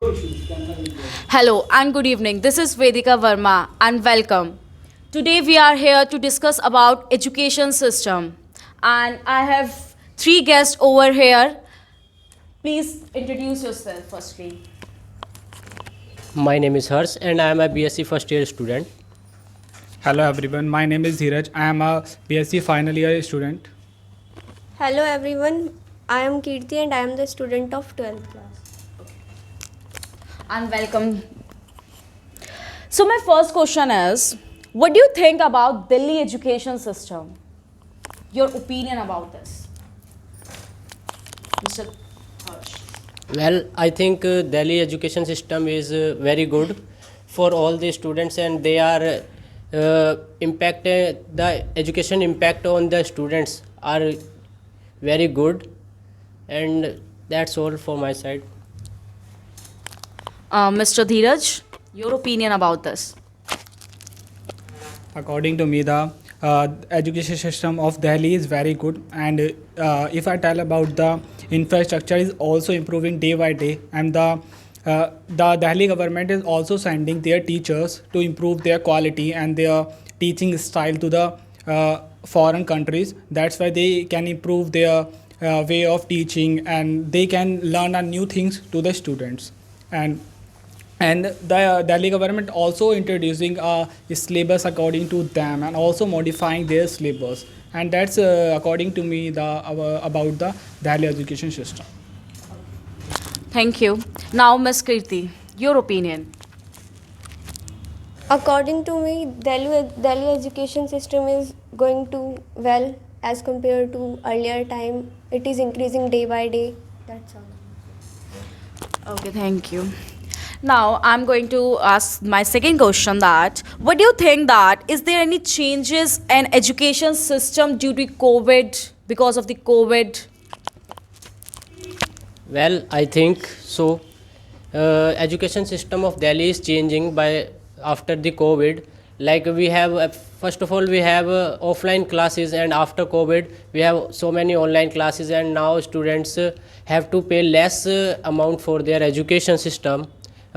Hello and good evening. This is Vedika Verma and welcome. Today we are here to discuss about education system and I have three guests over here. Please introduce yourself firstly. My name is Harsh and I am a BSc first year student. Hello everyone, my name is Dheeraj. I am a BSc final year student. Hello everyone, I am Kirti and I am the student of 12th class. And welcome. So my first question is, what do you think about Delhi education system? Your opinion about this? Mr. Harsh. Well, I think Delhi education system is very good for all the students and they are the education impact on the students are very good, and that's all for my side. Mr. Dheeraj, your opinion about this? According to me, the education system of Delhi is very good, and if I tell about the infrastructure is also improving day by day, and the Delhi government is also sending their teachers to improve their quality and their teaching style to the foreign countries. That's why they can improve their way of teaching and they can learn new things to the students. And the Delhi government also introducing a syllabus according to them and also modifying their syllabus, and that's according to me about the Delhi education system. Thank you. Now, Ms. Kirti, your opinion. According to me, Delhi education system is going to well as compared to earlier time. It is increasing day by day. That's all. Okay, thank you. Now, I'm going to ask my second question that what do you think that is there any changes in education system due to COVID because of the COVID? Well, I think so. Education system of Delhi is changing by after the COVID. Like we have, first of all, we have offline classes, and after COVID, we have so many online classes, and now students have to pay less amount for their education system,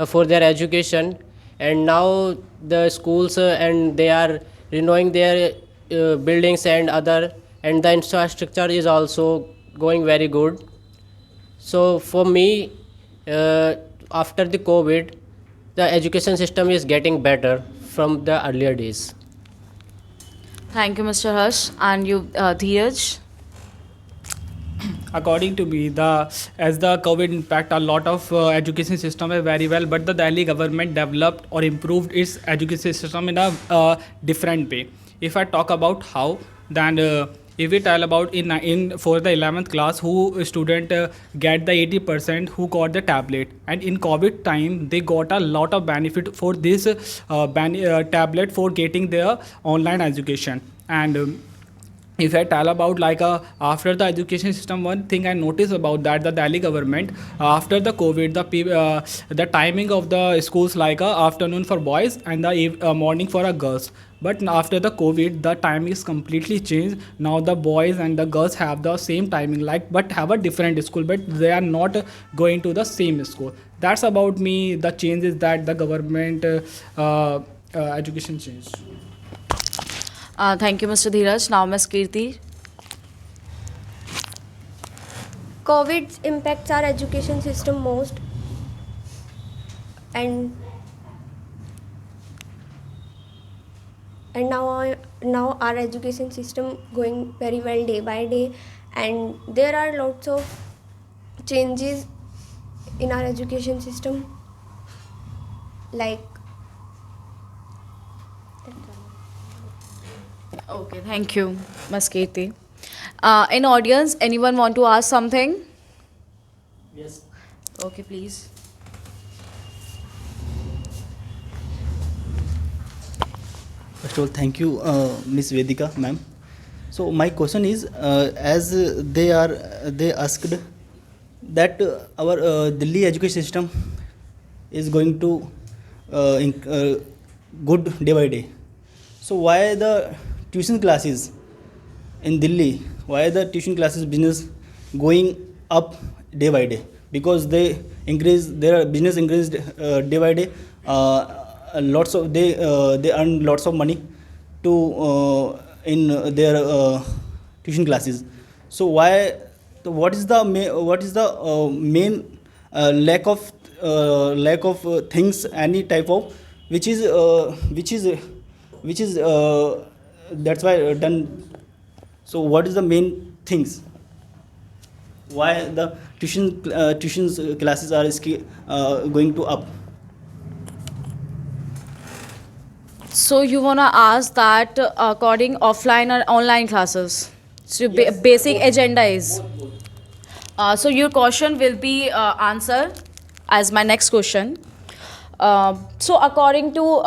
for their education, and now the schools and they are renewing their buildings and other, and the infrastructure is also going very good. So for me, after the COVID, the education system is getting better from the earlier days. Thank you, Mr. Harsh. And you, Dheeraj? According to me, the as the COVID impact a lot of education system is very well, but the Delhi government developed or improved its education system in a different way. If I talk about how, then if we tell about in for the 11th class, who student get the 80% who got the tablet, and in COVID time they got a lot of benefit for this tablet for getting their online education. And if I tell about after the education system, one thing I noticed about that the Delhi government after the COVID, the timing of the schools like afternoon for boys and the morning for girls. But after the COVID, the timing is completely changed. Now the boys and the girls have the same timing, like but have a different school, but they are not going to the same school. That's about me. The changes that the government education changed. Thank you, Mr. Dheeraj. Now, Ms. Kirti. COVID impacts our education system most, and now our education system going very well day by day, and there are lots of changes in our education system, like Okay, thank you, Ms. Kirti. In audience, anyone want to ask something? Yes. Okay, please. First of all, thank you, Miss Vedika, ma'am. So my question is, as they asked that our Delhi education system is going to good day by day. So why the tuition classes in Delhi? Why the tuition classes business going up day by day? because they increase their business increased day by day. Lots of they earn lots of money to in their tuition classes. So why, what is the main lack of things, any type of which is that's why done. So what is the main things why the tuitions classes are going to up? So you wanna ask that according offline or online classes? So basic agenda is. So your question will be answered as my next question. So according to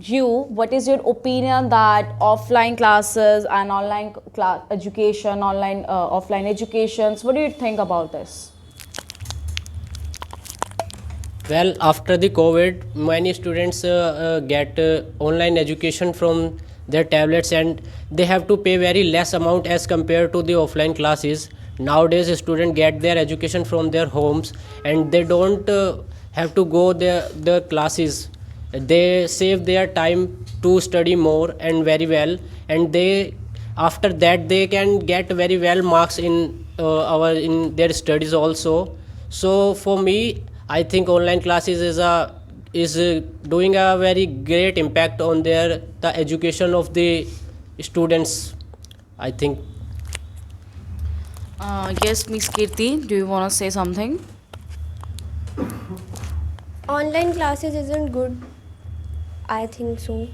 you, what is your opinion that offline classes and online education, offline educations, what do you think about this? Well, after the COVID, many students get online education from their tablets, and they have to pay very less amount as compared to the offline classes. Nowadays, students get their education from their homes, and they don't have to go the classes. They save their time to study more and very well, and they after that they can get very well marks in in their studies also. So for me, I think online classes is doing a very great impact on the education of the students, I think. Yes, Miss Kirti, do you want to say something? Online classes isn't good, I think so,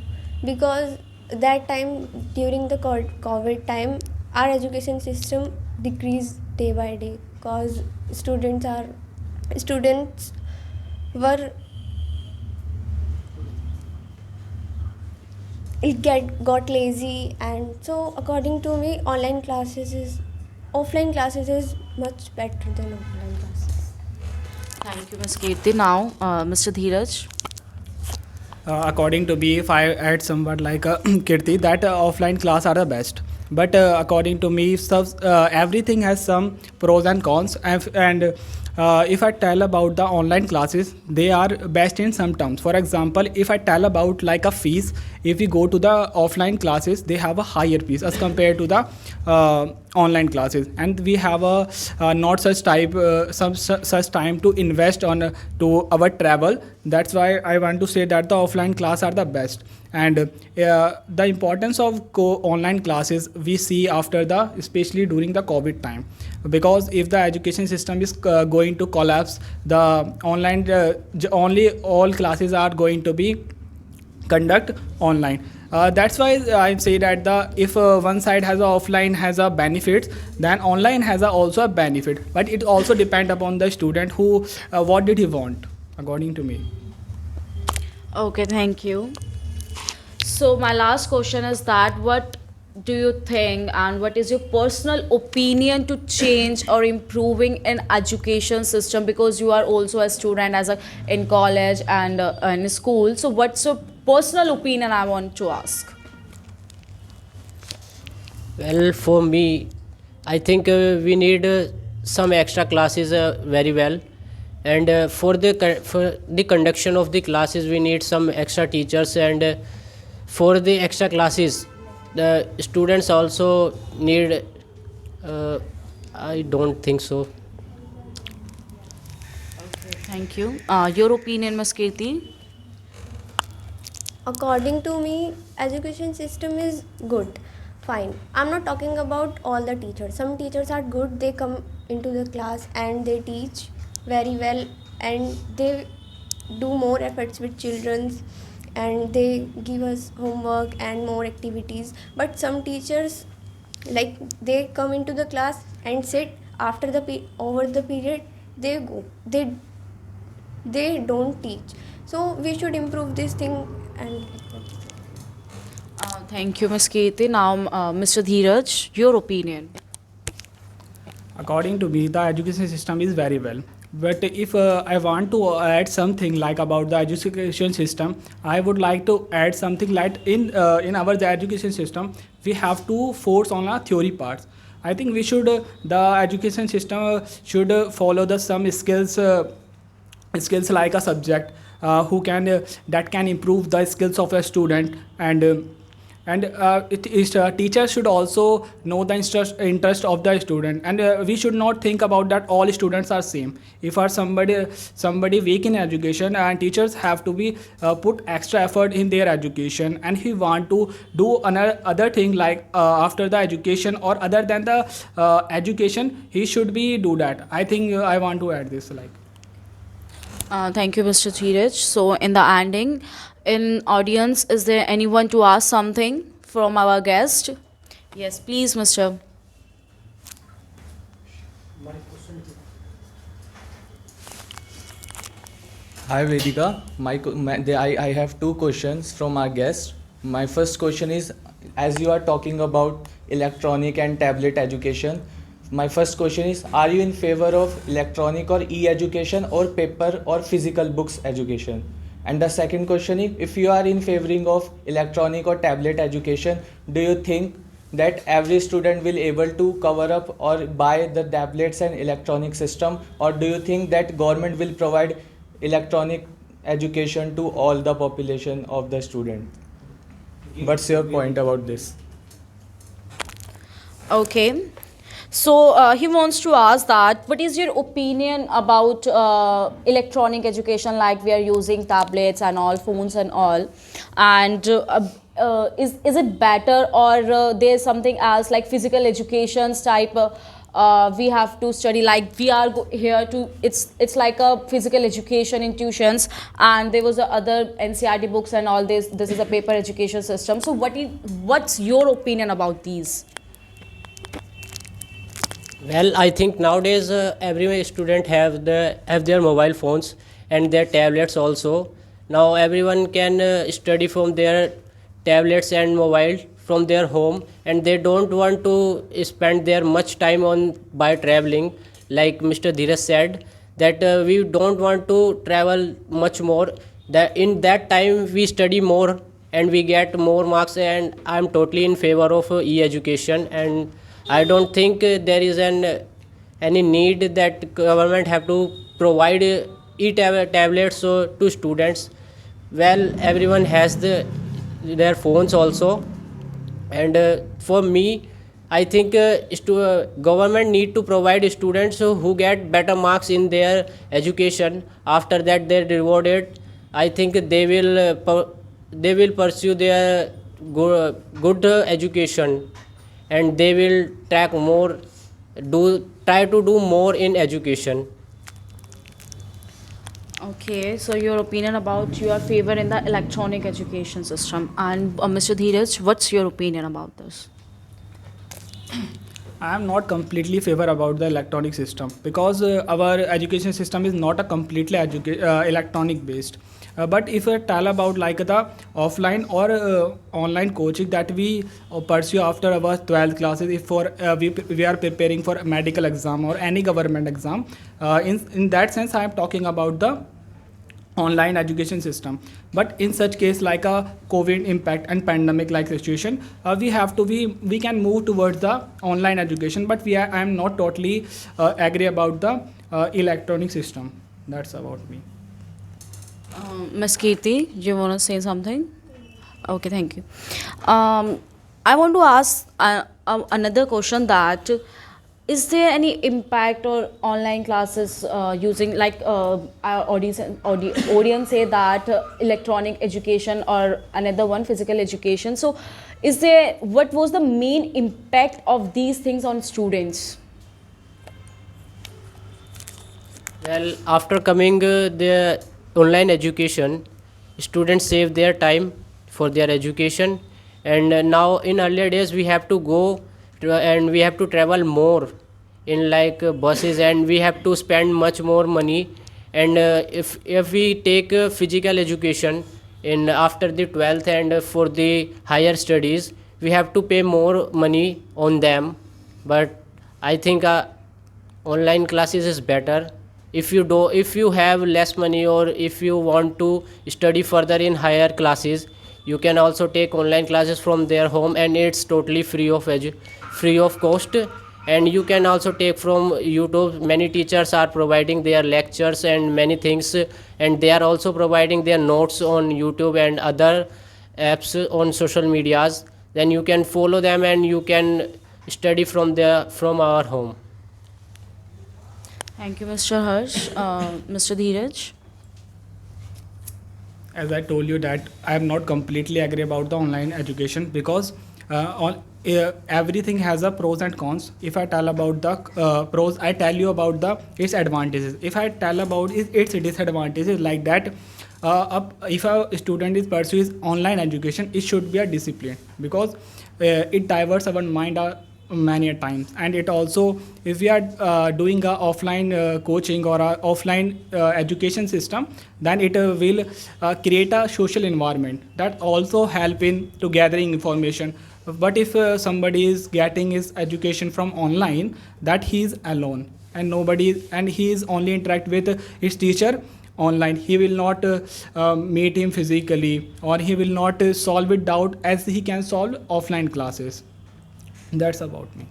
because that time during the COVID time, our education system decreased day by day because students were got lazy, and so according to me, offline classes is much better than online classes. Thank you, Miss Kirti. Now, Mr. Dheeraj. According to me, if I add somewhat like Kirti, that offline class are the best. But according to me, everything has some pros and cons. And if I tell about the online classes, they are best in some terms. For example, if I tell about like a fees, if we go to the offline classes, they have a higher fees as compared to the online classes, and we have a not such type such time to invest on to our travel. That's why I want to say that the offline class are the best. And the importance of online classes we see after especially during the COVID time, because if the education system is going to collapse, the online only all classes are going to be conduct online. That's why I say that if one side has a offline has a benefits, then online has also a benefit. But it also depend upon the student who what did he want, according to me. Okay, thank you. So my last question is that what do you think and what is your personal opinion to change or improving in education system, because you are also a student in college and in school. So what's your personal opinion, I want to ask? Well, for me, I think we need some extra classes very well, and for the conduction of the classes, we need some extra teachers, and for the extra classes, the students also need. I don't think so. Thank you. Your opinion, Ms. Kirti? According to me, education system is good, fine. I'm not talking about all the teachers. Some teachers are good, they come into the class and they teach very well, and they do more efforts with children, and they give us homework and more activities. But some teachers, like, they come into the class and sit, after over the period they go, they don't teach. So we should improve this thing. And Thank you, Ms. Kirti. Now, Mr. Dheeraj, your opinion. According to me, the education system is very well. But if I want to add something like about the education system, I would like to add something like in our the education system, we have to force on our theory parts. I think we should the education system should follow the some skills like a subject who can that can improve the skills of a student, and it is teachers should also know the interest of the student, and we should not think about that all students are same. If are somebody weak in education, and teachers have to be put extra effort in their education, and he want to do another other thing like after the education or other than the education, he should be do that. I think I want to add this like. Thank you, Mr. Dheeraj. So, in the ending, in audience, is there anyone to ask something from our guest? Yes, please, Mr. Hi Vedika, I have two questions from our guest. My first question is, as you are talking about electronic and tablet education, my first question is, are you in favor of electronic or e-education or paper or physical books education? And the second question is, if you are in favoring of electronic or tablet education, do you think that every student will able to cover up or buy the tablets and electronic system, or do you think that government will provide electronic education to all the population of the student? What's your point about this? Okay. So he wants to ask that what is your opinion about electronic education, like we are using tablets and all, phones and all, and is it better, or there's something else like physical educations type we have to study, like we are here to, it's like a physical education in tuitions, and there was a other NCERT books and all this is a paper education system. So what's your opinion about these? Well, I think nowadays every student have their mobile phones and their tablets also. Now everyone can study from their tablets and mobile from their home, and they don't want to spend their much time on by traveling. Like Mr. Dheeraj said, that we don't want to travel much more. That in that time we study more and we get more marks, and I'm totally in favor of e-education, and I don't think there is any need that government have to provide e-tablets to students. Well, everyone has their phones also, and for me, I think government need to provide students who get better marks in their education. After that, they're rewarded. I think they will pursue their good education, and they will try to do more in education. Okay, so your opinion about your favor in the electronic education system, and Mr. Dheeraj, what's your opinion about this? I am not completely favor about the electronic system, because our education system is not a completely electronic based. But if I tell about like the offline or online coaching that we pursue after our 12th classes, if we are preparing for a medical exam or any government exam, in that sense I am talking about the online education system. But in such case like a COVID impact and pandemic like situation, we can move towards the online education, but I am not totally agree about the electronic system. That's about me. Ms. Kirti, do you want to say something? Okay, thank you. I want to ask another question, that is there any impact or online classes using, like our audience say that electronic education or another one physical education. So what was the main impact of these things on students? Well, after coming the online education, students save their time for their education, and now in earlier days we have to go and we have to travel more in like buses, and we have to spend much more money. And if we take physical education in after the 12th and for the higher studies, we have to pay more money on them. But I think online classes is better. If you have less money, or if you want to study further in higher classes, you can also take online classes from their home, and it's totally free of cost. and you can also take from YouTube. Many teachers are providing their lectures and many things, and they are also providing their notes on YouTube and other apps on social medias. Then you can follow them and you can study from our home. Thank you, Mr. Harsh. Mr. Dheeraj? As I told you that I am not completely agree about the online education, because everything has a pros and cons. If I tell about the pros, I tell you about its advantages. If I tell about its disadvantages, like that, if a student is pursuing online education, it should be a discipline, because it diverts our mind many a times. And it also, if we are doing a offline coaching or a offline education system, then it will create a social environment that also help in to gathering information. But if somebody is getting his education from online, that he is alone, and he is only interact with his teacher online. He will not meet him physically, or he will not solve it doubt as he can solve offline classes. That's about me.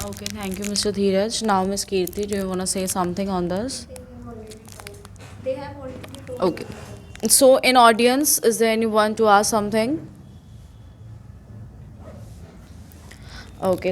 Okay, thank you, Mr. Dheeraj. Now, Ms. Kirti, do you want to say something on this? They have already told. Okay. So, in audience, is there anyone to ask something? Okay,